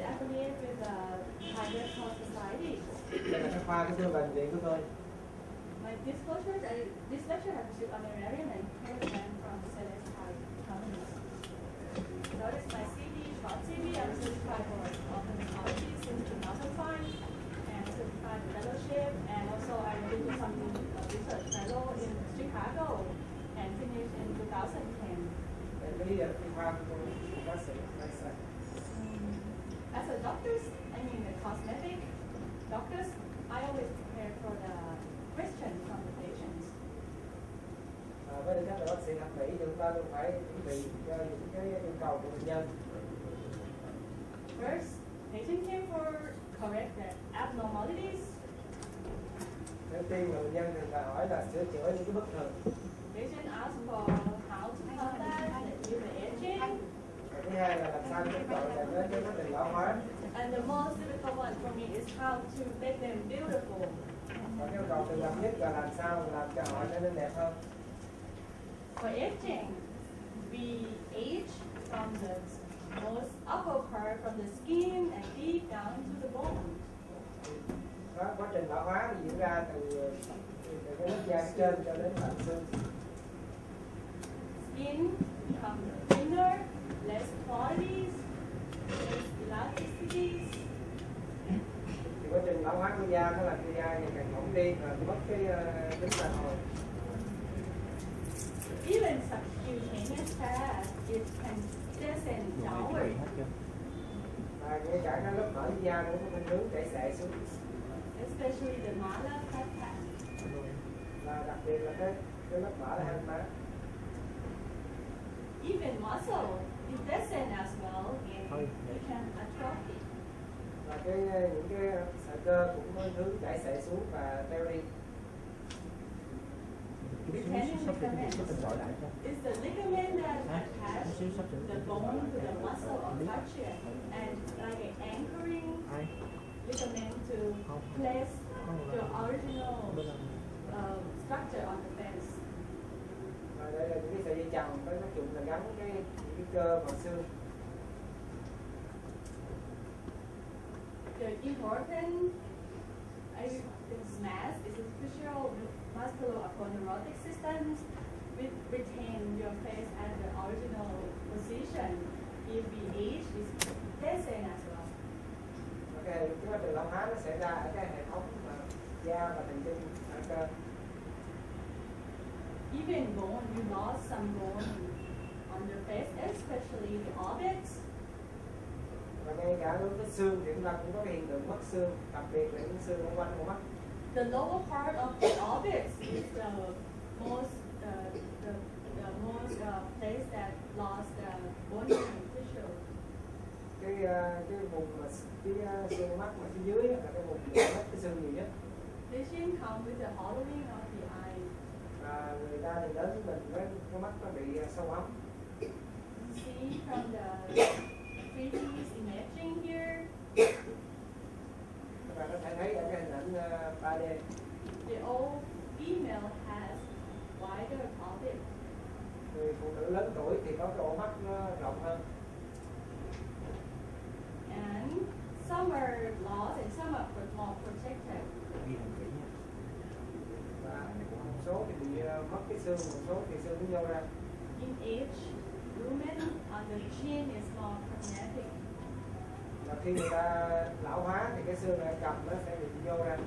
is affiliated with the private health society. Đây là cái khoa cái xương bệnh viện của tôi. My disclosure, this lecture has received honorarium and encouragement from the certified companies. Notice my CV, short CV, I'm certified for ophthalmology since 2005 and certified fellowship, and also I did some research fellow in Chicago and finished in 2010. Em lý cái khoa của tôi bác sĩ Marisa. As a doctors, I mean the cosmetic doctors, I always prepare for the question from the patients. Với tư cách là bác sĩ thẩm mỹ thì chúng ta luôn phải chuẩn bị cho những cái yêu cầu của bệnh nhân. First, patient came for correct the abnormalities. Đầu tiên là bệnh nhân thường là hỏi là sửa chữa những cái bất thường. Patient asked for how to combat the aging. Thứ hai là làm sao chúng tôi là đến cái quá trình lão hóa. And the most difficult one for me is how to make them beautiful. Và cái yêu cầu thường gặp nhất là làm sao làm cho họ trở nên đẹp hơn. For aging, we age from the most upper part, from the skin and deep down to the bone. Đó, quá trình lão hóa diễn ra từ cái lớp da trên cho đến tận xương. Skin becomes thinner, less qualities, less elasticities. Thì quá trình lão hóa của da nó làm cho da ngày càng mỏng đi và mất cái tính đàn hồi. Even subcutaneous fat, it can descend downward. Và ngay cả cái lớp mỡ da cũng có khuynh hướng chảy xệ xuống. Especially the mala fat pad. Và đặc biệt là cái lớp mỡ là hang má. Even muscle, it descends as well, and it can atrophy. Và những cái sợi cơ cũng có hướng chảy xệ xuống và teo đi. Retaining ligament is the ligament that attaches the bone to the muscle or fascia, and like an anchoring ligament to place the original structure on the face. Và đây là những cái sợi dây chằng có tác dụng là gắn những cái cơ vào xương. The important mass is a special musculoaponeurotic system which retain your face at the original position. If we age, it's descend as well. Cái quá trình lão hóa nó xảy ra ở cái hệ thống da và thần kinh ở cơ. Even bone, you lost some bone on your face, especially the orbits. Và ngay cả đối với xương thì chúng ta cũng có cái hiện tượng mất xương, đặc biệt là những xương ở quanh con mắt. The lower part of the orbits is the most place that lost the bone tissue. Cái vùng mà cái xương mắt mà phía dưới là cái vùng mất cái xương nhiều nhất. Patient come with the hollowing of the eye. Và người ta thì đến với mình với cái mắt nó bị sâu ấm. See from the 3D imaging here. Các bạn có thể thấy ở cái hình ảnh 3D. The old female has wider orbit. Người phụ nữ lớn tuổi thì có cái ổ mắt nó rộng hơn. And some are lost and some are more protected. Và một số thì bị mất cái xương, một số thì xương nó nhô ra. In age, women on the chin is more problematic. Và khi người ta lão hóa thì cái xương ở cầm nó sẽ bị nhô ra.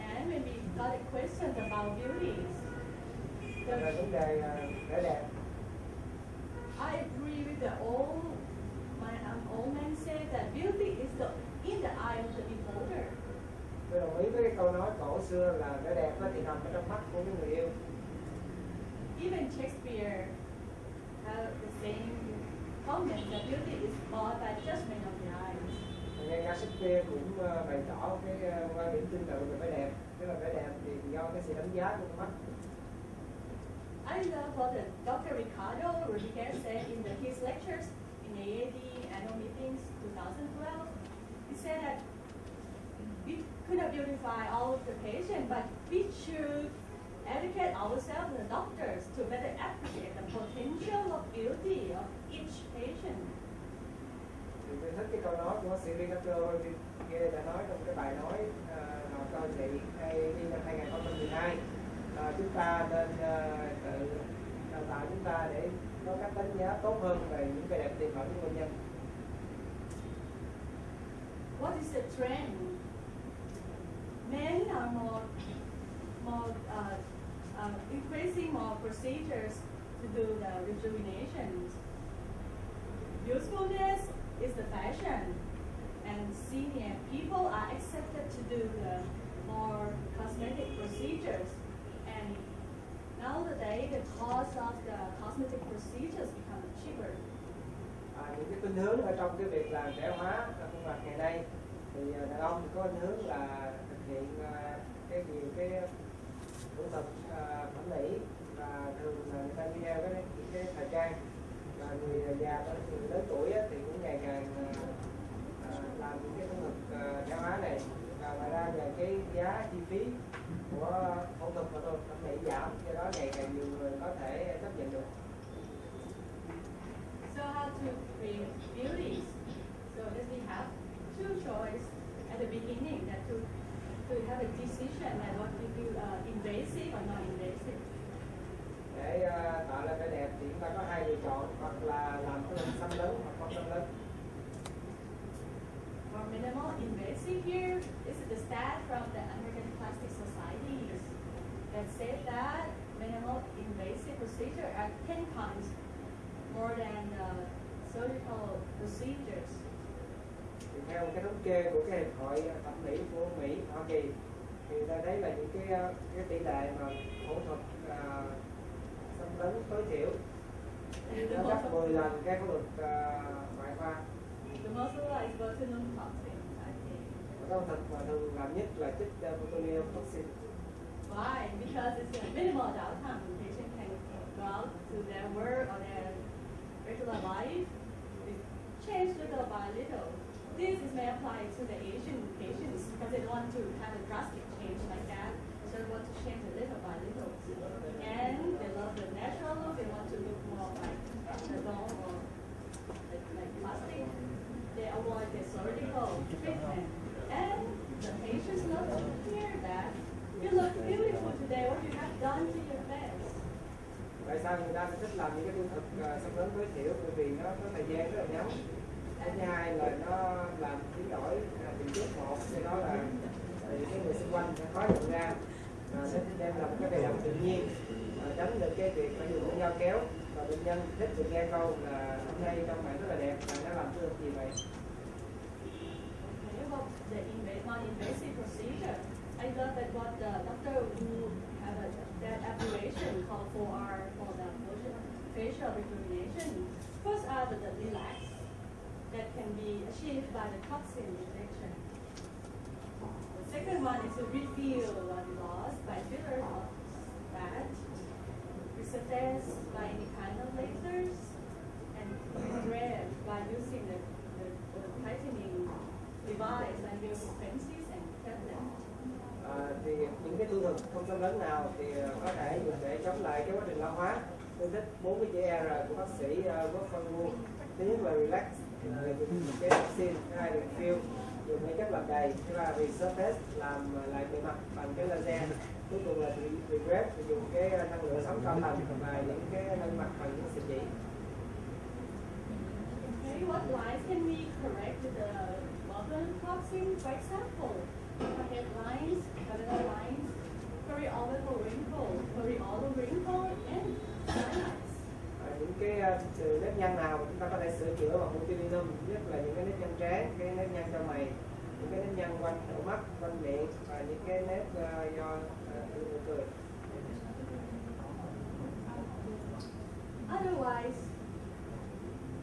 And when we got a question about beauty, Là vấn đề vẻ đẹp. I agree with the old man said that beauty is in the eye of the beholder. Tôi đồng ý với cái câu nói cổ xưa là vẻ đẹp thì nằm ở trong mắt của cái người yêu. Even Shakespeare had the same comment that beauty is bought by judgment of the eyes. Ngay cả Shakespeare cũng bày tỏ cái quan điểm tương tự về vẻ đẹp, tức là vẻ đẹp thì do cái sự đánh giá của con mắt. I love what Dr. Ricardo Rodriguez said in his lectures in AAD annual meetings 2012. He said that we could not beautify all of the patients, but we should educate ourselves, the doctors, to better appreciate the potential of beauty of each patient. Thì tôi thích cái câu nói của bác sĩ Ricardo kia đã nói trong cái bài nói nào cho chị đi năm 2012, chúng ta nên tự đào tạo chúng ta để có cách đánh giá tốt hơn về những cái đẹp tiềm ẩn của bệnh nhân. What is the trend? Men are more increasing more procedures to do the rejuvenations. Usefulness is the fashion, and senior people are accepted to do the more cosmetic procedures. And nowadays, the cost of the cosmetic procedures become cheaper. Những cái khuynh hướng ở trong cái việc làm trẻ hóa khuôn mặt ngày nay thì đàn ông thì có khuynh hướng là thực hiện nhiều cái thủ thuật thẩm mỹ, và thường là người ta đi theo cái thời trang, và người già người lớn tuổi thì cũng ngày càng làm những cái thủ thuật trẻ hóa này, và ngoài ra về cái giá chi phí của phẫu thuật và thẩm mỹ giảm, do đó ngày càng nhiều người có thể chấp nhận được. So how to create beauties? So that we have two choices at the beginning, that to have a decision that what to do, invasive or non-invasive. Để tạo ra vẻ đẹp thì chúng ta có hai lựa chọn, hoặc là làm cái hình xăm lớn hoặc không xăm lớn. For minimal invasive here, this is the stat from the American Plastic Society that said that minimal invasive procedures are 10 times more than surgical procedures. Thì theo cái thống kê của cái hiệp hội thẩm mỹ của Mỹ, Hoa Kỳ, thì ta thấy là những cái tỷ lệ mà phẫu thuật xâm lấn tối thiểu thì nó gấp 10 lần cái phẫu thuật ngoại khoa. The most is botulinum toxin, I think. Cái phẫu thuật mà thường làm nhất là chích botulinum toxin. Why? Because it's a minimal downtime. The patient can go out to their work or their regular life. It change little by little. This is may apply to the Asian patients because they don't want to have a drastic change like that. So they want to change a little by little. And they love the natural look. They want to look more like the doll or like plastic. They avoid the surgical treatment. And the patients love to hear that. You look beautiful today. What you have done to your face? Tại sao người ta thích làm những cái thủ thuật xâm lấn tối thiểu? Bởi vì nó có thời gian rất là ngắn. Cái thứ hai là nó làm biến đổi tình tiết một, do đó là những cái người xung quanh sẽ khó nhận ra, sẽ đem lại một cái vẻ đẹp tự nhiên, tránh được cái việc phải dùng con dao kéo, và bệnh nhân thích được nghe câu là hôm nay trong bạn rất là đẹp, và nó làm cái được gì vậy? Okay, well, the non-invasive procedure. I love that what the doctor who have that abbreviation called 4R for the facial rejuvenation. First are the relax that can be achieved by the toxin injection. The second one is to refill what is lost by filler of fat, resurface by any kind of lasers, and regrade by using the tightening device like frequencies and tablets. Thì những cái thủ thuật không xâm lấn nào thì có thể dùng để chống lại cái quá trình lão hóa. Tôi thích 4 cái chữ R của bác sĩ Wolfgang. Thứ nhất là relax, dùng cái toxin, thứ hai là refill, dùng cái chất làm đầy, thứ ba là resurface, làm lại bề mặt bằng cái laser, cuối cùng là regrade, dùng cái năng lượng sống cao tầng và những cái nâng mặt bằng những sợi chỉ. Okay, what lines can we correct with the botulinum toxin? For example, forehead lines, lateral lines, periorbital wrinkle, and lines. Những cái nếp nhăn nào chúng ta có thể sửa chữa bằng botulinum, nhất là những cái nếp nhăn trán, cái nếp nhăn trong mày, những cái nếp nhăn quanh đôi mắt, quanh miệng, và những cái nếp do nụ cười. Otherwise,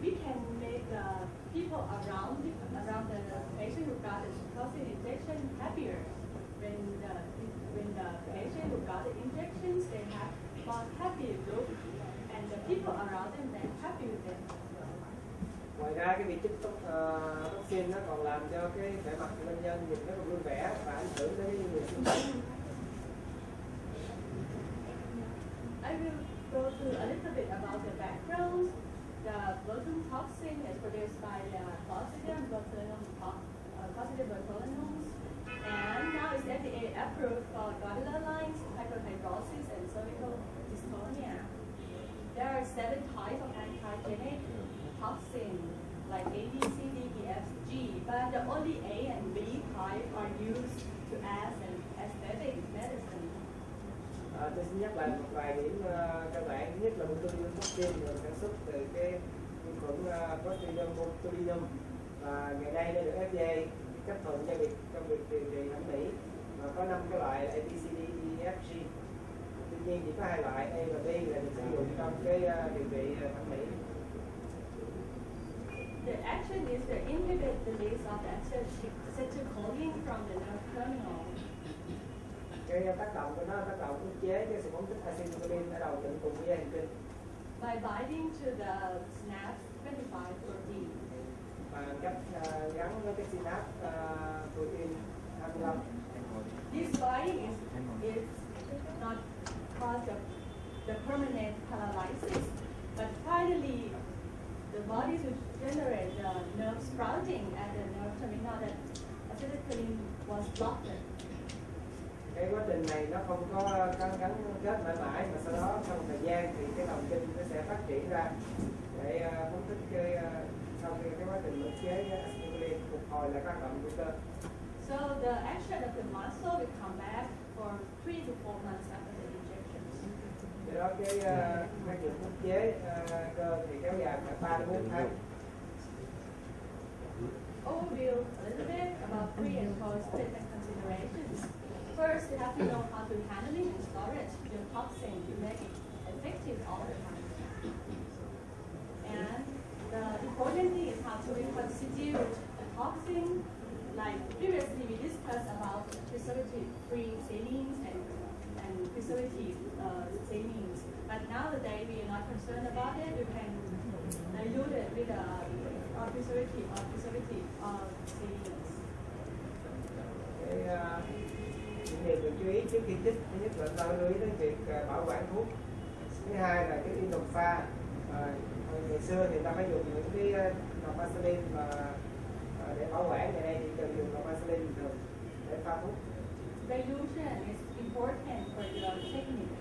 we can make the people around the patient who got the toxin injection happier. When the patient who got the injections, they have more happy look, and the people around them they're happy with them. Ngoài ra cái việc chích toxin nó còn làm cho cái vẻ mặt của bệnh nhân nhìn rất là vui vẻ và ảnh hưởng đến những người xung quanh. will go through a little bit about the background. The botulinum toxin is produced by the Clostridium botulinum, and now it's FDA approved for glandular lines, hyperhidrosis, and cervical dystonia. There are 7 types of antigenic toxin, like A, B, C, D, E, F, G, but the only A and B type are used to as an aesthetic medicine. Tôi xin nhắc lại một vài điểm cơ bản. Thứ nhất là botulinum toxin được sản xuất từ cái vi khuẩn Clostridium botulinum, và ngày nay đã được FDA chấp thuận trong việc điều trị thẩm mỹ, và có 5 cái loại A, B, C, D, E, F, G. Tuy nhiên chỉ có 2 loại A và B là được sử dụng trong cái điều trị thẩm mỹ. The action is to inhibit the release of acetylcholine from the nerve terminal. Cái tác động của nó tác động ức chế cái sự phóng thích acetylcholine ở đầu tận cùng của dây thần kinh. By binding to the synapse 25 protein. Và cách gắn với cái synapse protein 25. This binding is not cause the permanent paralysis, but finally the body to generate the nerve sprouting at the nerve terminal that acetylcholine was blocked. Cái quá trình này nó không có gắn kết mãi mãi, mà sau đó sau một thời gian thì cái thần kinh nó sẽ phát triển ra để phóng thích cái sau khi cái quá trình ức chế acetylcholine phục hồi lại các hoạt động của cơ. So the action of the muscle will come back for 3 to 4 months after the injections. Do đó cái tác dụng ức chế cơ thì kéo dài khoảng 3 đến 4 tháng. Overview a little bit about pre and post treatment considerations. First, you have to know how to handling and storage your toxin to make it effective all the time. And the important thing is how to reconstitute the toxin. Like previously, we discussed about preservative-free salines and preservative salines. But nowadays, we are not concerned about it. You can dilute it with preservative salines. Những điều cần chú ý trước khi chích. Thứ nhất là ta lưu ý đến việc bảo quản thuốc. Thứ hai là cái viên độc pha. Ngày xưa thì ta phải dùng những cái độc vaseline mà để bảo quản, ngày nay thì cần dùng độc vaseline bình thường để pha thuốc. Dilution is important for your technique.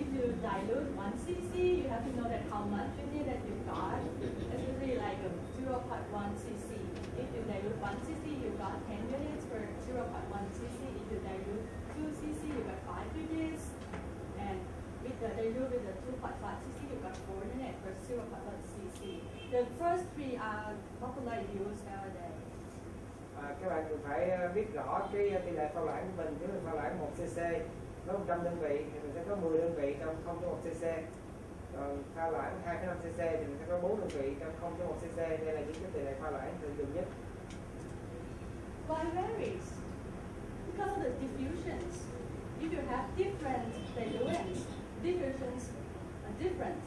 If you dilute 1 cc, you have to know that how much unit that you got. It's usually like a 0.1 cc. If you dilute 1 cc, you got 10 units for 0.1 cc. If you dilute 2 cc, you got 5 units. And with the dilute with the 2.5 cc, you got 4 units for 0.1 cc. The first 3 are popular used nowadays. Các bạn cần phải biết rõ cái tỷ lệ pha loãng của mình. Nếu mình pha loãng 1 cc với 100 đơn vị thì mình sẽ có 10 đơn vị trong 0,1 cc. Còn pha loãng 2,5 cc thì mình sẽ có 4 đơn vị trong 0,1 cc. Đây là những cái tỷ lệ pha loãng thường dùng nhất. Why varies? Because of the diffusions. If you have different diluents, diffusions are different.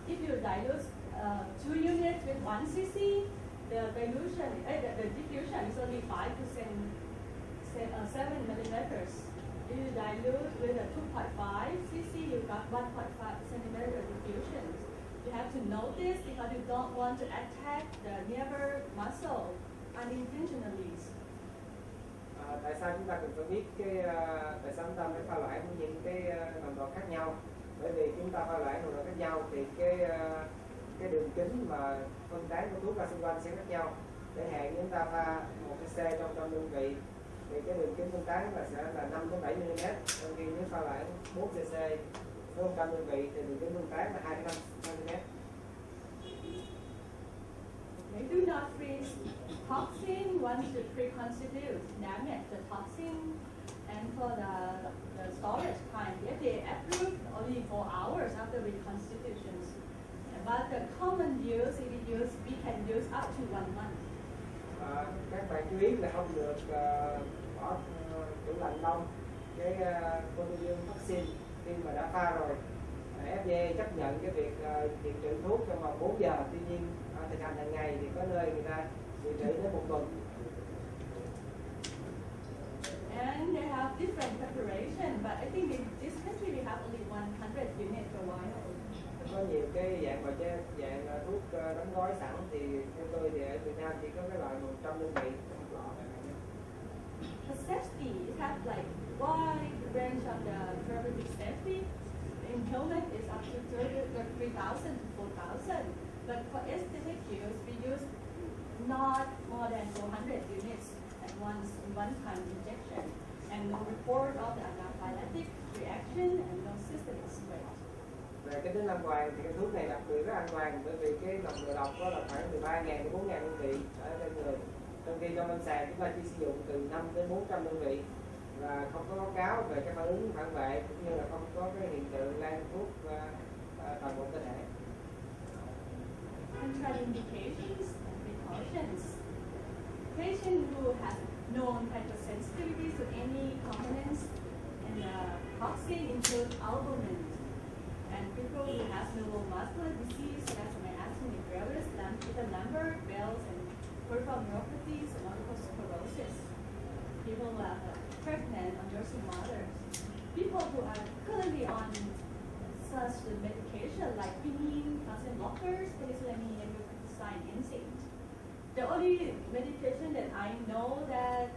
If you dilute 2 units with 1 cc, the dilution, the diffusion is only 5 to 7 millimeters. If you dilute with a 2.5 cc, you got 1.5 centimeter diffusions. You have to know this because you don't want to attack the nearby muscle unintentionally. Tại sao chúng ta cần phải biết tại sao chúng ta phải pha loãng những cái nồng độ khác nhau? Bởi vì chúng ta pha loãng nồng độ khác nhau thì cái đường kính mà phân tán của thuốc ra xung quanh sẽ khác nhau. Chẳng hạn như chúng ta pha 1 cc trong đơn vị thì cái đường kính phân tán sẽ là 5 đến 7 mm, trong khi nếu pha loãng 4 cc với 100 đơn vị thì đường kính phân tán là 2 đến 5 mm. They do not freeze toxin once you pre-constitute, damage the toxin, and for the storage time, the FDA approved only 4 hours after reconstitutions. But the common use, if we can use up to 1 month. Các bạn chú ý là không được bỏ tủ lạnh đông cái botulinum toxin khi mà đã pha rồi. FDA chấp nhận cái việc dự trữ thuốc trong vòng 4 giờ, tuy nhiên thực hành hàng ngày thì có nơi người ta dự trữ đến 1 tuần. And they have different preparation, but I think in this country we have only 100 units per vial. Có nhiều cái dạng mà dạng thuốc đóng gói sẵn thì theo tôi thì ở Việt Nam chỉ có cái loại 100 đơn vị trong một lọ. The safety has like wide range of the therapeutic safety. In human is up to 3,000 to 4,000, but for aesthetic use we use not more than 400 units at once in one-time injection, and no report of the anaphylactic reaction and no systemic spread. Về cái tính an toàn thì cái thuốc này đặc biệt rất an toàn, bởi vì cái nồng độ độc có là khoảng 13.000 đến 4.000 đơn vị ở trên người. Trong khi trong lâm sàng chúng ta chỉ sử dụng từ 5 đến 400 đơn vị và không có báo cáo về cái phản ứng phản vệ cũng như là không có cái hiện tượng lan thuốc toàn bộ cơ thể. Contraindications and precautions. Patient who has known hypersensitivity to any components and toxin include albumin, and people who have neuromuscular disease such as myasthenic gravis, Lambert, Bell's, and peripheral neuropathies, and multiple sclerosis. People who are pregnant or nursing mothers. People who are currently on such medication like quinine, calcium blockers, penicillamine, and glucosamine enzyme. The only medication that I know that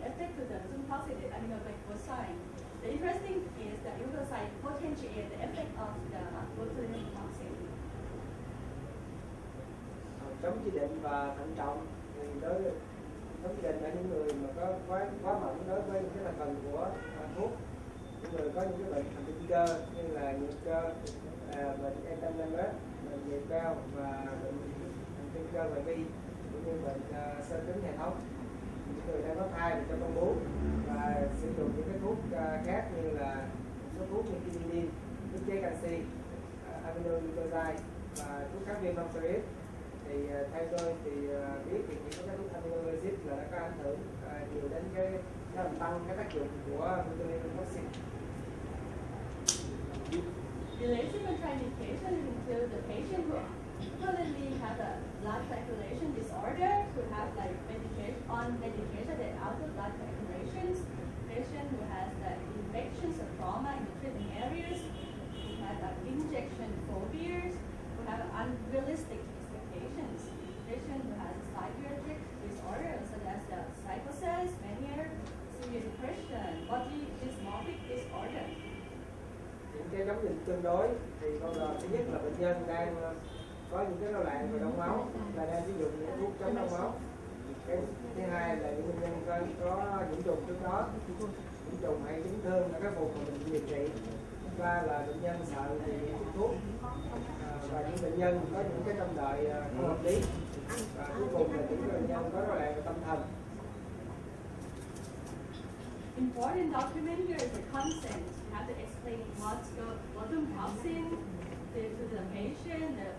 affect to the toxic is aminoglycoside. The interesting is that glucoside potentiate the effect of the botulinum toxin. Chống chỉ định và thận trọng thì đối chống chỉ định là những người mà có quá mỏng đối với những cái thành phần của thuốc, những người có những cái bệnh thần kinh cơ như là nhược cơ, bệnh entamement, bệnh nhịp cao và bệnh thần kinh cơ ngoại vi cũng như bệnh xơ cứng hệ thống, những người đang có thai và cho con bú và sử dụng những cái thuốc khác như là một số thuốc như quinine, thuốc chế canxi, aminoglycoside và thuốc kháng viêm non-steroid. Thì theo tôi thì biết thì chỉ có cái thuốc aminoglycoside là nó có ảnh hưởng nhiều đến cái nó làm tăng cái tác dụng của botulinum toxin. Related contraindications include the patient who currently has a blood circulation disorder, who have like medication that alter blood circulations, patient who has the infections or trauma in the treatment areas, who has injection phobias, who have unrealistic expectations, patient who has psychiatric disorders such as the psychosis, mania, severe depression, body dysmorphic disorder. Những cái chống nhìn tương đối thì bao gồm thứ nhất là bệnh nhân đang có những cái rối loạn về đông máu và đang sử dụng những thuốc chống đông máu. Cái thứ hai là những bệnh nhân có nhiễm trùng trước đó, nhiễm trùng hay chấn thương ở cái vùng mà mình điều trị. Thứ ba là bệnh nhân sợ thì thuốc và những bệnh nhân có những cái trong đợi không hợp lý, và cuối cùng là những bệnh nhân có rối loạn về tâm thần. Important document here is the consent. You have to explain what's botulinum toxin to the patient, the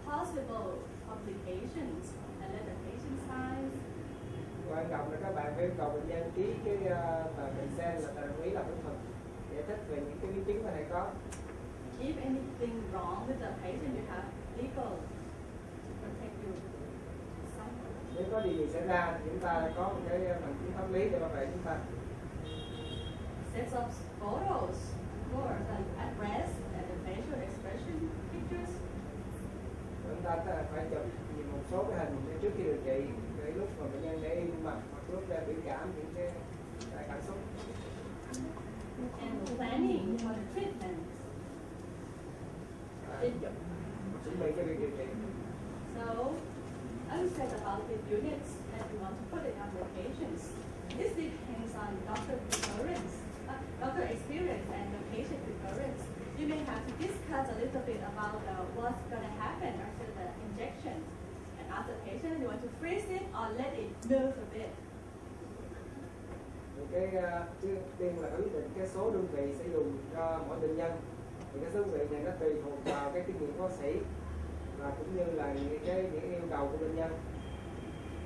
possible complications, and then the patient size. Quan trọng là các bạn phải yêu cầu bệnh nhân ký cái tờ consent là tờ đồng ý làm phẫu thuật, giải thích về những cái biến chứng có thể có. If anything wrong with the patient, you have legal to protect you. Nếu có điều gì xảy ra thì chúng ta có một cái bằng chứng pháp lý để bảo vệ chúng ta. Sets of photos, of course, like address and the facial expression pictures. Chúng ta phải chụp một số cái hình trước khi điều trị, để lúc mà bệnh nhân để im mặt hoặc lúc ra biểu cảm những cái cảm xúc. And planning for the treatment. Chuẩn bị cho việc điều trị. So, I said about the units that you want to put it on the patients. This depends on doctor preference, doctor experience and the patient preference. You may have to discuss a little bit about what's going to happen after the injection. And ask the patient, you want to freeze it or let it move a bit. Cái trước tiên là quyết định cái số đơn vị sẽ dùng cho mỗi bệnh nhân. Thì cái số đơn vị này nó tùy thuộc vào cái kinh nghiệm của bác sĩ và cũng như là những yêu cầu của bệnh nhân.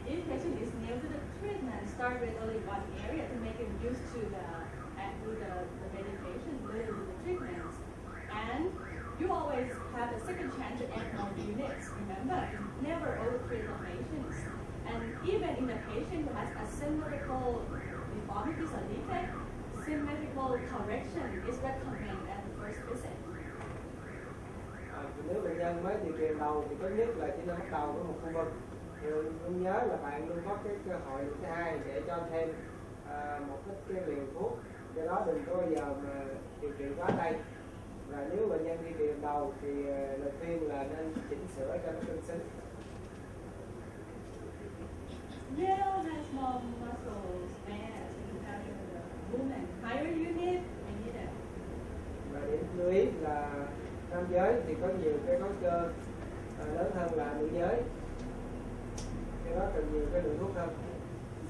If patient is new to the treatment, start with only one area to make him used to the medication, to the treatments. And you always have a second chance to add more units. Remember, never overtreat the patients. And even in the patient who has asymmetrical deformities or defect, symmetrical correction is recommended at the first visit. Nếu bệnh nhân mới điều trị đầu thì tốt nhất là chỉ nên bắt đầu với một khu vực. Thì luôn nhớ là bạn luôn có cái cơ hội thứ hai để cho thêm một cái liều thuốc. Do đó đừng có bao giờ mà điều trị quá tay. Và nếu bệnh nhân đi điều trị đầu thì lời khuyên là nên chỉnh sửa cho nó tương xứng. Male has more muscles mass compared to the woman. Higher unit, we need it. Và điểm lưu ý là nam giới thì có nhiều cái khối cơ lớn hơn là nữ giới, do đó cần nhiều cái lượng thuốc hơn.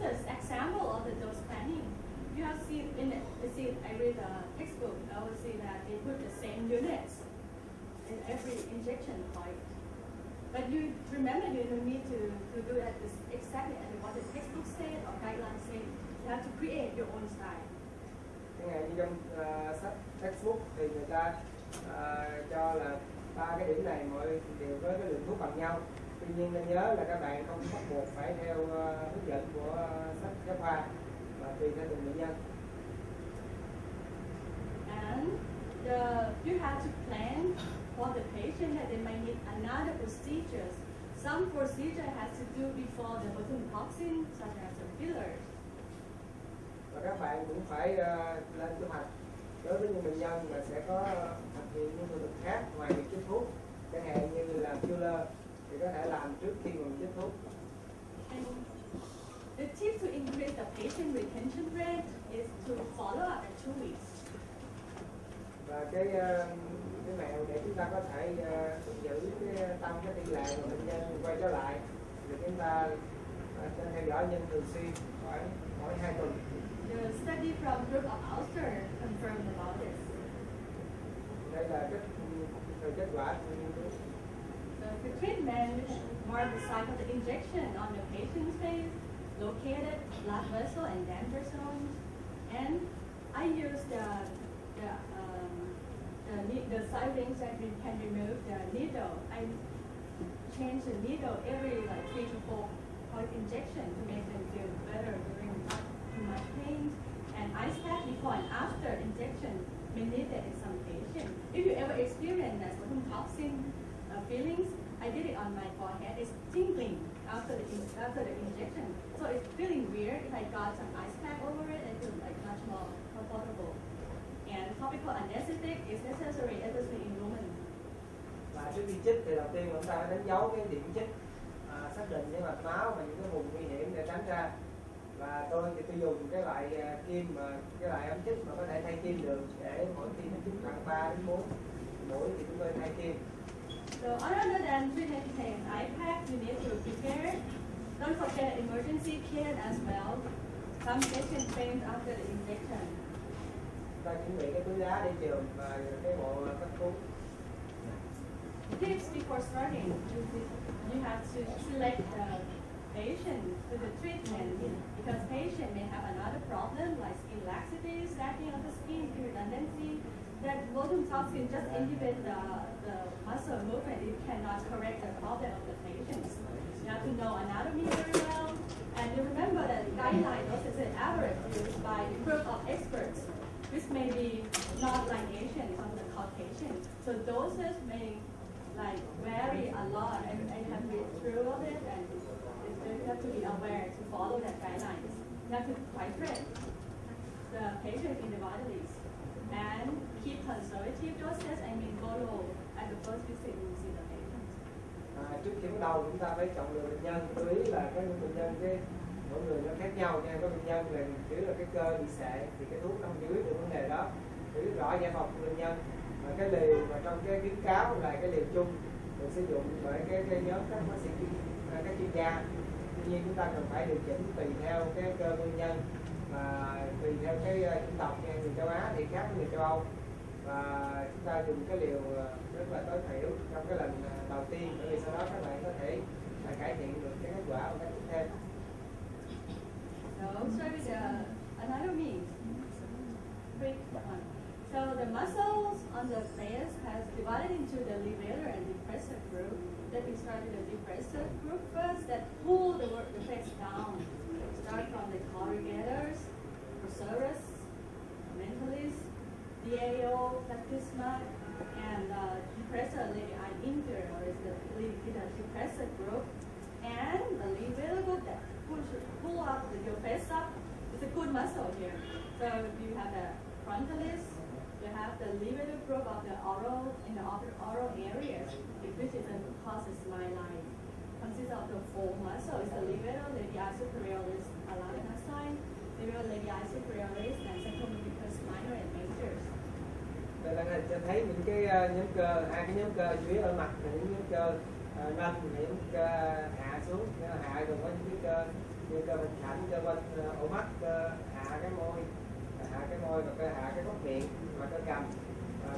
This is example of the dose planning. You have seen in it. I read a textbook. I will see that they put the same units in every injection point. But you remember, you don't need to do it exactly as what the textbook said or guidelines say. You have to create your own style. Chẳng hạn như trong sách textbook thì người ta cho là 3 cái điểm này mọi đều có cái lượng thuốc bằng nhau. Tuy nhiên nên nhớ là các bạn không bắt buộc phải theo hướng dẫn của sách giáo khoa mà tùy theo từng bệnh nhân. And you have to plan for the patient that they might need another procedures. Some procedure has to do before the botulinum toxin, such as the fillers. Và các bạn cũng phải lên kế hoạch đối với những bệnh nhân mà sẽ có thực hiện những thủ thuật khác ngoài việc chích thuốc, chẳng hạn như là filler thì có thể làm trước khi mình chích thuốc. And the tip to increase the patient retention rate is to follow up at 2 weeks. Và cái mẹo để chúng ta có thể giữ tăng cái tỷ lệ mà bệnh nhân quay trở lại thì chúng ta sẽ theo dõi nhân thường xuyên khoảng mỗi 2 tuần. The study from group of Ulster confirmed about this. Đây là kết quả. The treatment marked the site of the injection on the patient's face, located blood vessel and danger zones, and I used the side rings that we can remove the needle. I change the needle every 3 to 4 point injection to make them feel better during not too much pain. And ice pack before and after injection may need that in some patients. If you ever experience that botulinum toxin feelings, I did it on my forehead. It's tingling after the injection, so it's feeling weird. If I got some ice pack over it, I feel like much more comfortable. And topical anesthetic is necessary, especially in women. Và trước khi chích thì đầu tiên chúng ta phải đánh dấu cái điểm chích, xác định những mạch máu và những cái vùng nguy hiểm để tránh ra. Và tôi dùng cái loại kim mà cái loại ống chích mà có thể thay kim được, để mỗi khi nó chích khoảng 3 đến 4 mũi thì chúng tôi thay kim. So other than treatment and eye pack, you need to prepare. Don't forget emergency kit as well. Some patients faint after the injection. Ta chuẩn bị cái túi đá đi trường và cái bộ cấp cứu. Tips before starting: you have to select the patient for the treatment because patient may have another problem like skin laxity, sagging of the skin, redundancy. That botulinum toxin just inhibit the muscle movement. It cannot correct the problem of the patients. You have to know anatomy very well, and you remember that guideline dose is an average used by a group of experts. This may be not like Asian or the Caucasian, so doses may vary a lot, and I have read through of it, and you have to be aware to follow that guidelines. You have to titrate the patient individually and keep conservative doses. I mean, go low at the first visit when you see the patient. Trước khi bắt đầu chúng ta phải chọn lựa bệnh nhân. Lưu ý là có những bệnh nhân mỗi người nó khác nhau, cho nên có bệnh nhân là chủ yếu là cái cơ bị sệ thì cái thuốc nó không giải quyết được vấn đề đó. Phải biết rõ giải phòng của bệnh nhân. Và cái liều mà trong cái khuyến cáo là cái liều chung được sử dụng bởi cái nhóm các bác sĩ các chuyên gia. Tuy nhiên chúng ta cần phải điều chỉnh tùy theo cái cơ nguyên nhân và tùy theo cái chủng tộc, như người châu Á thì khác với người châu Âu, và chúng ta dùng cái liều rất là tối thiểu trong cái lần đầu tiên, bởi vì sau đó các bạn có thể cải thiện được cái kết quả của các tiếp theo. So start with the anatomy. Quick one. So the muscles on the face has divided into the levator and depressor group. Let me start with the depressor group first that pull the face down. Start from the corrugators procerus, mentalis, DAO, platysma, and depressor labii inferior is the depressor group, and the levator that pull up your face up. It's a good muscle here. So you have the frontalis, you have the levator group of the oral in the oral areas, which is a causes myelin. Consists of the four muscles: the levator, labii superioris, alanine, levator labii superioris, and sacromonicus minor and major. Đây là cho thấy những cái nhóm cơ, hai cái nhóm cơ dưới ở mặt là những nhóm cơ nâng, những cơ hạ xuống, hạ rồi có những cái cơ như cơ bình thạnh, cơ quanh ổ mắt, cơ hạ cái môi và cơ hạ cái góc miệng và cơ cằm.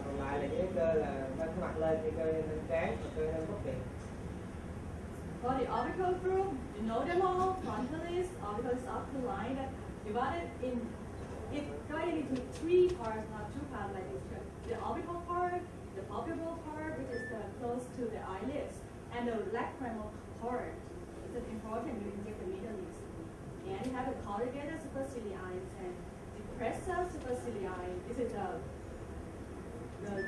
Còn lại là những cái cơ là nâng cái mặt lên, thì cơ nâng trán và cơ nâng góc miệng. For the orbital group, you know them all. Frontalis, orbital subline, that divided in into three parts, not two parts like this. The orbital part, the palpebral part, which is close to the eyelids, and the lacrimal part. It's important you inject the middle. And you have the corrugator supercilii and depressor supercilii. This is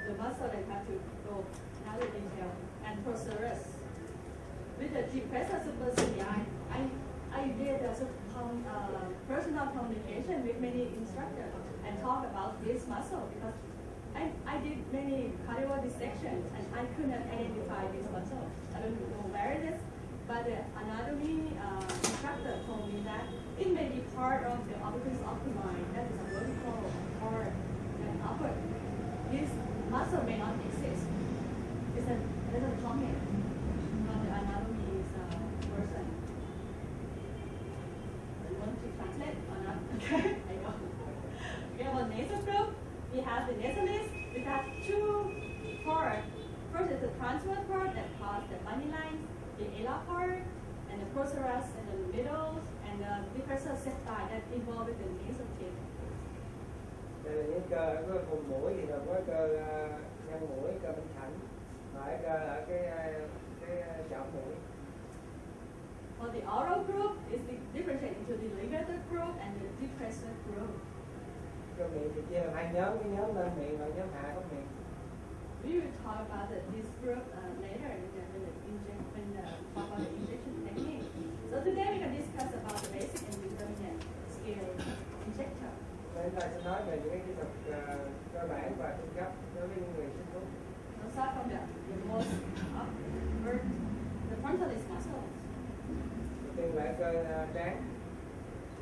the muscle that you have to go another detail. And procerus. With the depressor supercilii, I did a personal communication with many instructors and talk about this muscle because I did many cardiac dissections and I couldn't identify this muscle. I don't know where it is, but the anatomy instructor told me that it may be part of the orbicus oculi, that is a vertical part and upward. This muscle may not exist. It's a comment on the anatomy person. You want to translate or not? Okay, I go. Okay, about nasal group, we have the nasalis. We have two parts. First is the transverse part that causes the bunny lines, the alar part, and the procerus in the middle, and the depressor septi that involved with the nasal tip. Đây là những cơ ở cái vùng mũi thì gồm có cơ nhân mũi, cơ bình thạnh, và cơ ở cái chậu mũi. For the oral group, is differentiated into the levator group and the depressor group. Cơ miệng thì chia làm hai nhóm, cái nhóm lên miệng và nhóm hạ góc miệng. We will talk about this group later when talk about the injection technique. So today we can discuss about the basic and determinant scale injector. Nên ta sẽ nói về những cái kỹ thuật cơ bản và trung cấp đối với những người sinh thuốc. We'll start from the most upward, the frontalis muscles. Đầu tiên là cơ trán.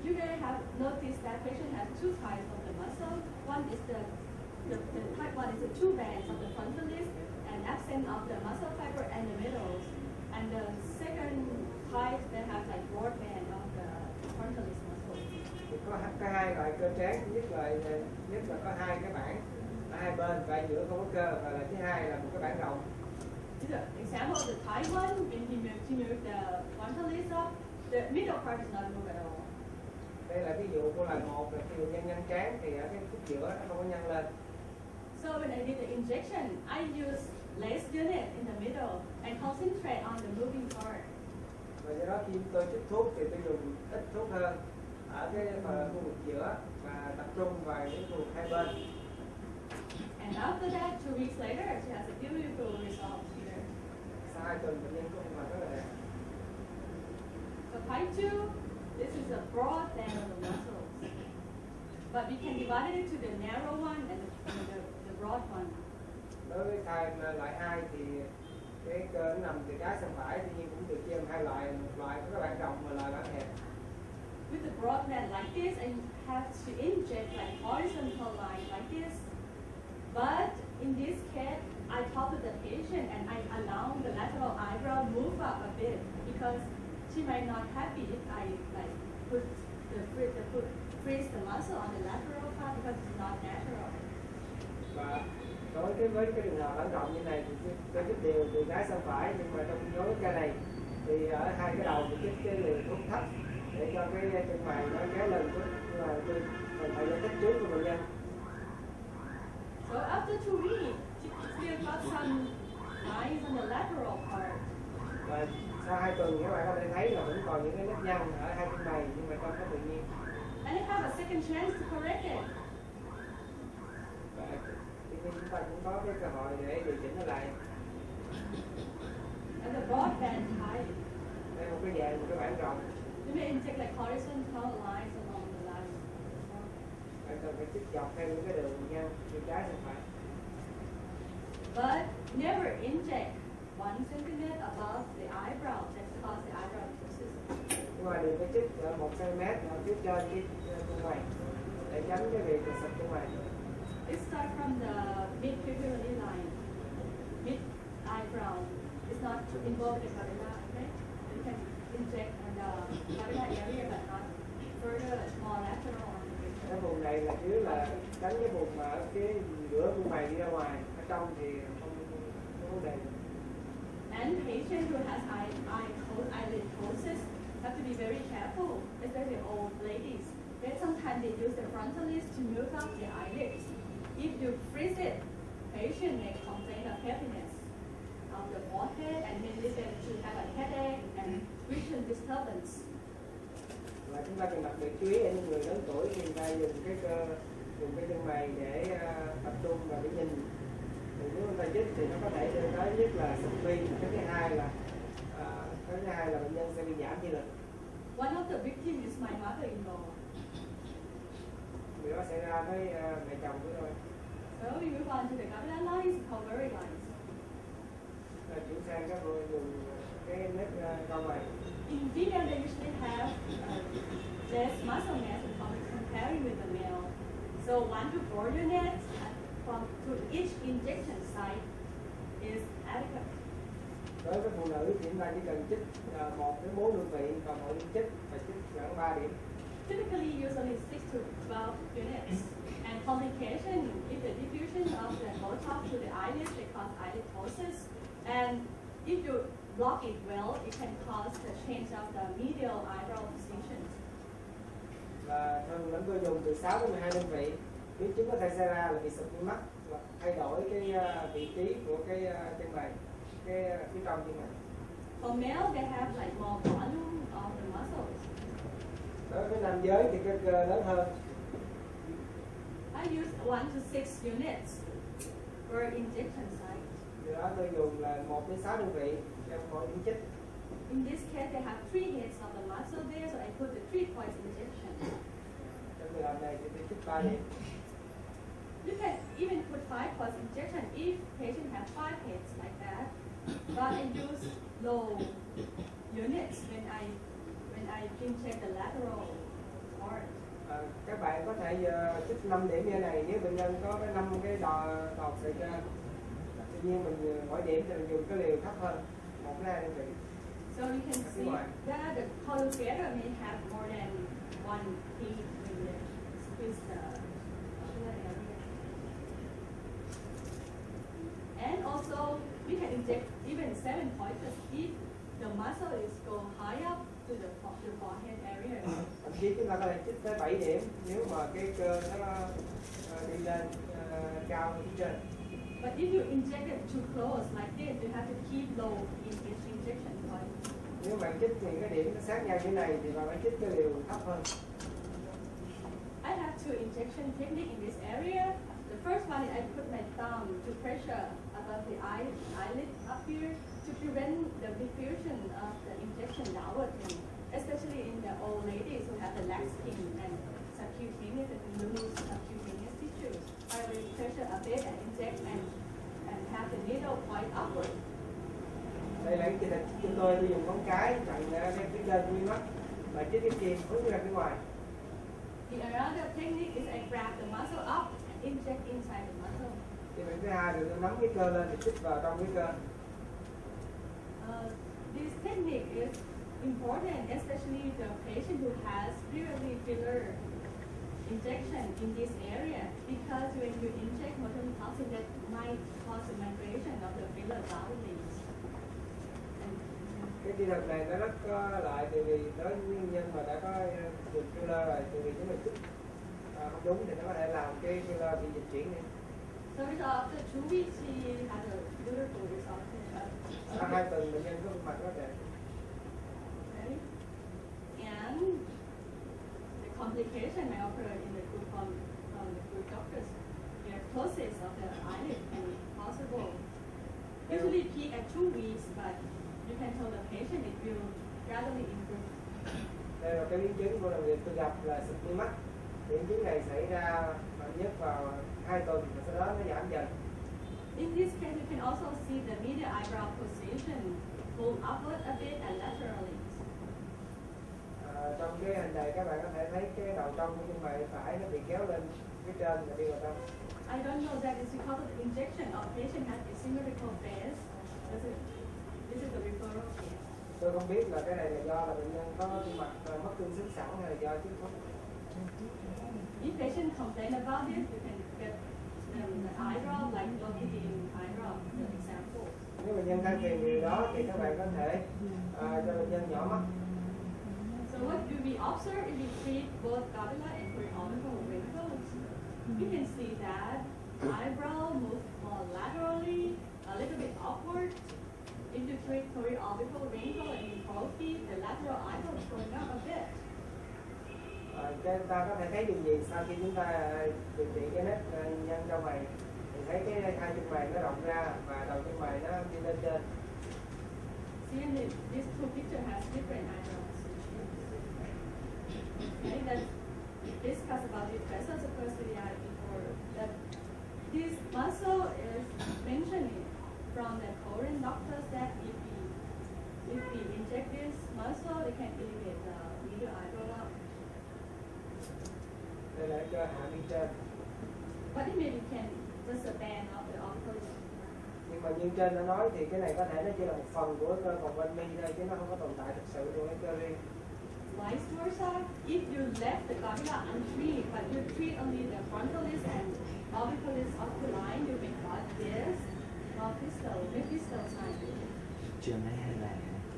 You guys have noticed that patient has two types of the muscle. One is the type one is the two bands of the frontalis and absent of the muscle fiber and the middle. And the second type they have like broad band of the frontalis muscle. Thì có hai loại cơ trán, nhất là có hai cái bảng ở hai bên và giữa không có cơ, và là thứ hai là một cái bảng rộng. Example of the type one, when he moved the frontalis up, the middle part is not moved at all. Đây là ví dụ của loại một là khi nhân trán thì ở cái khúc giữa nó không có nhân lên. So when I did the injection, I used less unit in the middle and concentrate on the moving part. Và do đó khi tôi chích thuốc thì tôi dùng ít thuốc hơn ở cái khu vực giữa và tập trung vào những khu vực hai bên. And after that, 2 weeks later, she has a beautiful result here. Sau 2 tuần bệnh nhân có một mặt rất là đẹp. So type 2, this is a broad band of the muscles. But we can divide it into the narrow one and the broad one. Đối với loại 2 thì cái cơ nó nằm từ trái sang phải, tuy nhiên cũng được chia làm hai loại, một loại có cái bảng rộng và loại bảng hẹp. With the broad band like this, and you have to inject like horizontal line like this. But in this case, I talk to the patient and I allow the lateral eyebrow move up a bit because she might not happy if I like freeze the muscle on the lateral part because it's not natural. Và đối với cái trường hợp bảng rộng như này thì tôi chích đều từ trái sang phải, nhưng mà trong đối với ca này thì ở hai cái đầu thì chích cái liều thuốc thấp để cho cái chân mày nó kéo lên chút, nhưng mà tôi phải giải thích trước cho bệnh nhân. So after 2 weeks, she still got some lines on the lateral part. Và sau 2 tuần các bạn có thể thấy là vẫn còn những cái nếp nhăn ở hai chân mày, nhưng mà trong cái tự nhiên. And you have a second chance to correct it. Và chúng ta cũng có cái cơ hội để điều chỉnh nó lại. And the broadband type. Đây một cái dạng, một cái bảng rộng. You may inject like horizontal lines along the line. Bạn cần phải chích dọc theo những cái đường nhăn từ trái sang phải. But never inject 1 centimeter above the eyebrow. That's cause the eyebrow ptosis. Nhưng mà đừng có chích 1 cm ở phía trên cái chân mày để tránh cái việc là sụp chân mày. It starts from the mid-pupillary line, mid-eyebrow. It's not involved in the carina, okay? You can inject on the carina area, but not further, more lateral on the picture. Cái vùng này là chủ yếu là tránh cái vùng mà ở cái giữa chân mày đi ra ngoài. Ở trong thì không có vấn đề. And patient who has eyelid ptosis have to be very careful, especially old ladies. Then sometimes they use the frontalis to move up the eyelids. If you freeze it, patient may complain of heaviness of the forehead and may lead them to have a headache and vision disturbance. Và chúng ta cần đặc biệt chú ý ở những người lớn tuổi khi người ta dùng cái chân mày để tập trung và để nhìn. Thì nếu người ta chích thì nó có thể đưa tới nhất là sụp mi, cái thứ hai là bệnh nhân sẽ bị giảm thị lực. One of the victims is my mother-in-law. Điều đó xảy ra với mẹ chồng của tôi. So we move on to the capillary lines, covary lines. Chuyển sang các người dùng cái nếp cong mày. In female, they usually have less muscle mass in comparing with the male. So 1 to 4 units to each injection site is adequate. Đối với phụ nữ thì chúng ta chỉ cần chích 1 đến 4 đơn vị, còn mỗi chích phải chích khoảng 3 điểm. Typically, usually 6 to 12 units. And complication is the diffusion of the Botox to the eyelid, they cause eyelid ptosis. And if you block it well, it can cause the change of the medial eyebrow position. Và thường lãnh tôi dùng từ 6 đến 12 đơn vị. Biến chứng có thể xảy ra là bị sụp mi mắt hoặc thay đổi cái vị trí của cái chân mày, cái phía trong chân mày. For male, they have like more volume of the muscles. Đối với nam giới thì cái cơ lớn hơn. I use 1 to 6 units per injection site. Điều đó tôi dùng là 1 đến 6 đơn vị trong mỗi điểm chích. In this case, they have 3 hits of the muscle there, so I put the 3 points injection. Trong trường hợp này thì tôi chích 3 điểm. You can even put 5 points injection if patient have 5 hits like that. But I use low units when I inject the lateral part. Các bạn có thể chích 5 điểm như này nếu bệnh nhân có cái 5 cái đọt sợi trên. Tuy nhiên mình mỗi điểm thì mình dùng cái liều thấp hơn, 1 đến 2 đơn vị. So you can see that the colligator may have more than 1 hit when you squeeze the ocular area. And also, we can inject even 7 points if the muscle is go high up to the forehead area. Thậm chí chúng ta có thể chích tới 7 điểm nếu mà cái cơ nó đi lên cao hơn phía trên. But if you inject it too close like this, you have to keep low in each injection point. Nếu bạn chích thì cái điểm nó sát nhau như này thì bạn phải chích cái liều thấp hơn. I have 2 injection techniques in this area. The first one is I put my thumb to pressure above the eyelid up here to prevent the diffusion of the injection downwardly, especially in the old ladies who have the lax skin and subcutaneous and loose subcutaneous tissues. I will pressure a bit and inject and have the needle point upward. Đây là cái thịt chúng tôi dùng ngón cái chặn cái phía trên của mi mắt và chích cái kim hướng ra phía ngoài. The another technique is I grab the muscle up and inject inside the muscle. Thì bệnh thứ hai là tôi nắm cái cơ lên để chích vào trong cái cơ. This technique is important, especially the patient who has previously filler injection in this area, because when you inject botulinum toxin, that might cause the migration of the filler downwards. Cái kỹ thuật này nó rất có lợi tại vì đối với nguyên nhân mà đã có dùng filler rồi, tại vì nếu mà chích không đúng thì nó có thể làm cái filler bị dịch chuyển đi. So after 2 weeks, he had a beautiful result. Sau 2 tuần bệnh nhân có mặt rất đẹp. Okay. And the complication may occur in the group from the group doctors. The process of the eyelid can be possible. Usually peak at 2 weeks, but you can tell the patient it will gradually improve. Đây là cái biến chứng của đồng nghiệp tôi gặp là sụp mi mắt. Biến chứng này xảy ra mạnh nhất vào 2 tuần và sau đó nó giảm dần. In this case, you can also see the medial eyebrow position move upward a bit and laterally. Trong cái hình này các bạn có thể thấy cái đầu trong của chân mày phải nó bị kéo lên phía trên và đi vào trong. I don't know that it's because of the injection or patient has asymmetrical face. This is the referral case. Tôi không biết là cái này là do là bệnh nhân có khuôn mặt mất tương xứng sẵn hay là do chính thống. If patient complain about this, you can get the eyebrow like locating eyebrow, the example. Nếu bệnh nhân than phiền điều đó thì các bạn có thể cho bệnh nhân nhỏ mắt. So what do we observe if we treat both gavilla and periorbital wrinkles? You can see that eyebrow moves more laterally, a little bit upward. If you treat periorbital wrinkle and impulsive, the lateral eyebrow is going up a bit. Chúng ta có thể thấy điều gì sau khi chúng ta điều trị cái nếp nhân trong mày thì thấy cái hai chân mày nó rộng ra và đầu chân mày nó đi lên trên. See, and these two pictures has different eyebrows. Okay, let's discuss about the vessel superciliary before that. This muscle is mentioned from the Korean doctors that if we inject this muscle, they can elevate the medial eyebrow up. Đây là cho hạ bên trên. But it maybe can just a band of the orbital. Nhưng mà như trên nó nói thì cái này có thể nó chỉ là một phần của cơ vòng quanh mi thôi chứ nó không có tồn tại thực sự trong cái cơ riêng. Vice versa, if you left the gavilla untreated, but you treat only the frontalis and orbicalis of the line, you may got this mid-distal sign. Trường hay hay là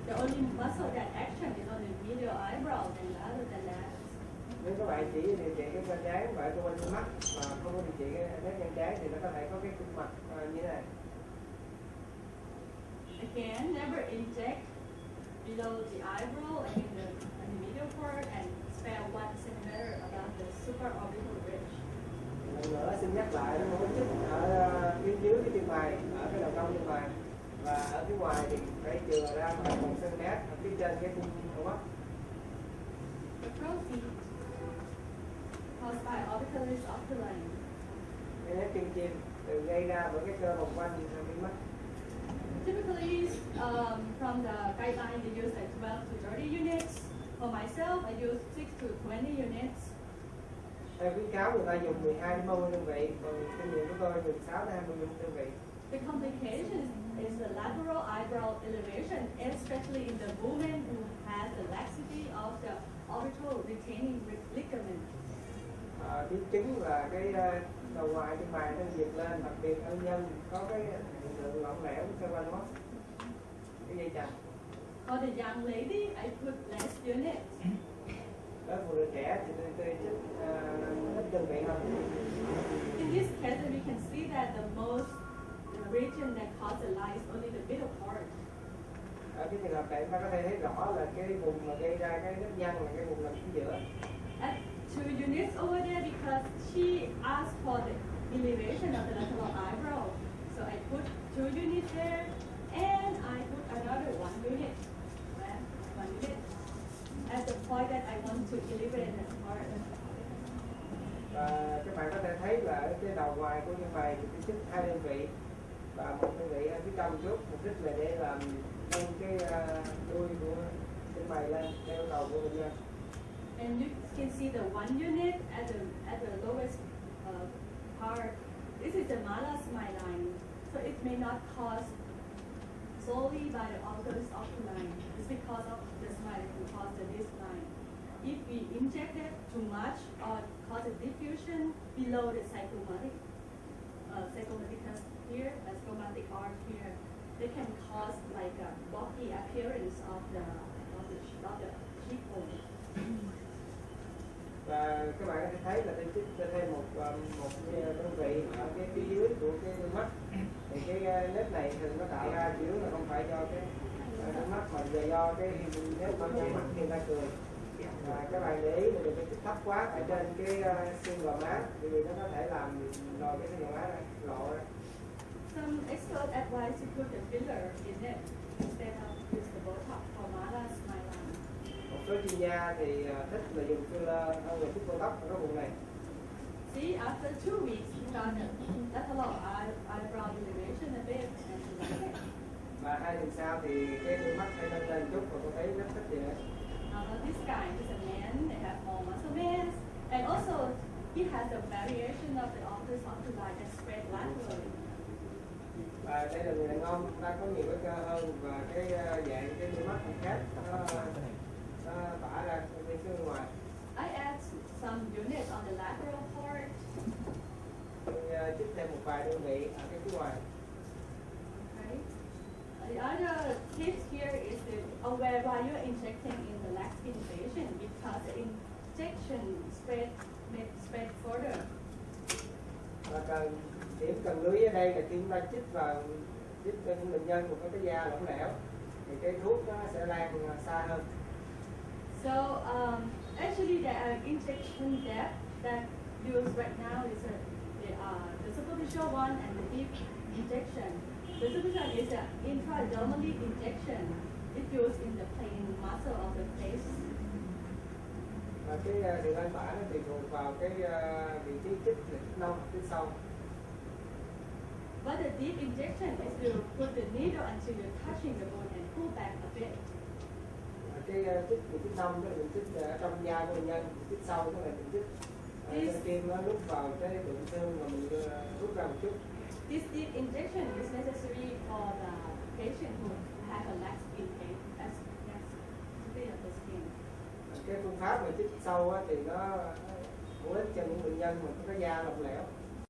The only muscle that action is on the medial eyebrow, and other than that, Nếu các bạn chỉ điều trị cái bên trái và cơ quan mắt mà không có điều trị cái nếp nhân trái thì nó có thể có cái khuôn mặt như thế này. again, never inject below the eyebrow and in the medial part, and spare 1 centimeter above the supraorbital ridge. Lần nữa xin nhắc lại nó không chích ở phía dưới cái chân mày, ở cái đầu trong chân mày và ở phía ngoài thì phải chừa ra khoảng 1 cm ở phía trên cái khung của mắt. The protein caused by orbicalis of the line. Cái nếp chân chim từ gây ra bởi cái cơ vòng quanh bên mắt. Typically, from the guideline, they use like 12 to 30 units. For myself, I use 6 to 20 units. Theo khuyến cáo người ta dùng 12 đến 30 đơn vị, còn kinh nghiệm của tôi dùng 6 đến 20 đơn vị. The complication is the lateral eyebrow elevation, especially in the woman who has the laxity of the orbital retaining ligament. Biến chứng là cái đầu ngoài chân mày nó giật lên, đặc biệt ở nhân có cái hiện tượng lỏng lẻo cơ quan mắt, cái dây chằng. For the young lady, I put less units. Ở phụ nữ trẻ thì tôi chích ít đơn vị hơn. In this case, we can see that the region that causes the line is only the middle part. Ở cái trường hợp này ta có thể thấy rõ là cái vùng mà gây ra cái nếp nhăn là cái vùng nằm chính giữa. At 2 units over there because she asked for the elevation of the lateral eyebrow. So I put 2 units there and I put another 1 unit. 1 unit. At the point that I want to elevate the part. Và các bạn có thể thấy là ở cái đầu ngoài của chân mày thì tôi chích 2 đơn vị và 1 đơn vị ở phía trong trước, mục đích là để làm nâng cái đuôi của chân mày lên theo đầu của bệnh nhân. And you can see the 1 unit at the lowest part. This is the malar smile line, so it may not cause solely by the organs of the line. It's because of the smile that can cause the this line. If we inject it too much or cause a diffusion below the zygomatic here, the zygomatic arch here, they can cause like a bulky appearance of the cheekbone. Và các bạn có thể thấy là tôi chích thêm một đơn vị ở cái phía dưới của cái đôi mắt. Thì cái nếp này thường nó tạo ra chủ yếu là không phải do cái đôi mắt mà là do cái nếp ở trên mắt khi người ta cười. Và các bạn để ý là đừng có chích thấp quá ở trên cái xương gò má, vì nó có thể làm lòi cái xương gò má ra, lộ ra. Some experts advise to put a filler in it instead of use the Botox for Mara smile line. Một số chuyên gia thì thích là dùng filler hơn là chích botox ở cái vùng này. See, after 2 weeks, he got a lot of eyebrow elevation a bit, and she liked it. Và 2 tuần sau thì cái đôi mắt phải nâng lên chút và cô thấy rất thích gì nữa. This guy is a man, they have more muscle mass, and also he has a variation of the office onto line and spread laterally. Và đây là người đàn ông, ta có nhiều cái cơ hơn và cái dạng cái đôi mắt khác nó tỏa ra bên phía ngoài. I add some units on the lateral part. Tôi chích thêm một vài đơn vị ở cái phía ngoài. Okay. The other tips here is to aware why you're injecting in the leg skin lesion because the injection spread further. Và điểm cần lưu ý ở đây là khi chúng ta chích vào chích cho những bệnh nhân có cái da lỏng lẻo thì cái thuốc nó sẽ lan xa hơn. So actually there are injection depth that used right now is the superficial one and the deep injection. The superficial is an intradermally injection. It's used in the plain muscle of the face. Và cái sự lan tỏa nó tùy thuộc vào cái vị trí chích là chích nông, chích sâu. But the deep injection is to put the needle until you're touching the bone and pull back a bit. Cái chích nông tức là mình chích ở trong da của bệnh nhân, chích sâu tức là mình chích con kim nó lúc vào cái bụng xương và mình rút ra một chút. This deep injection is necessary for the patient who have a lax skin as of the skin. Cái phương pháp mà chích sâu thì nó hữu ích cho những bệnh nhân mà có cái da lỏng lẻo.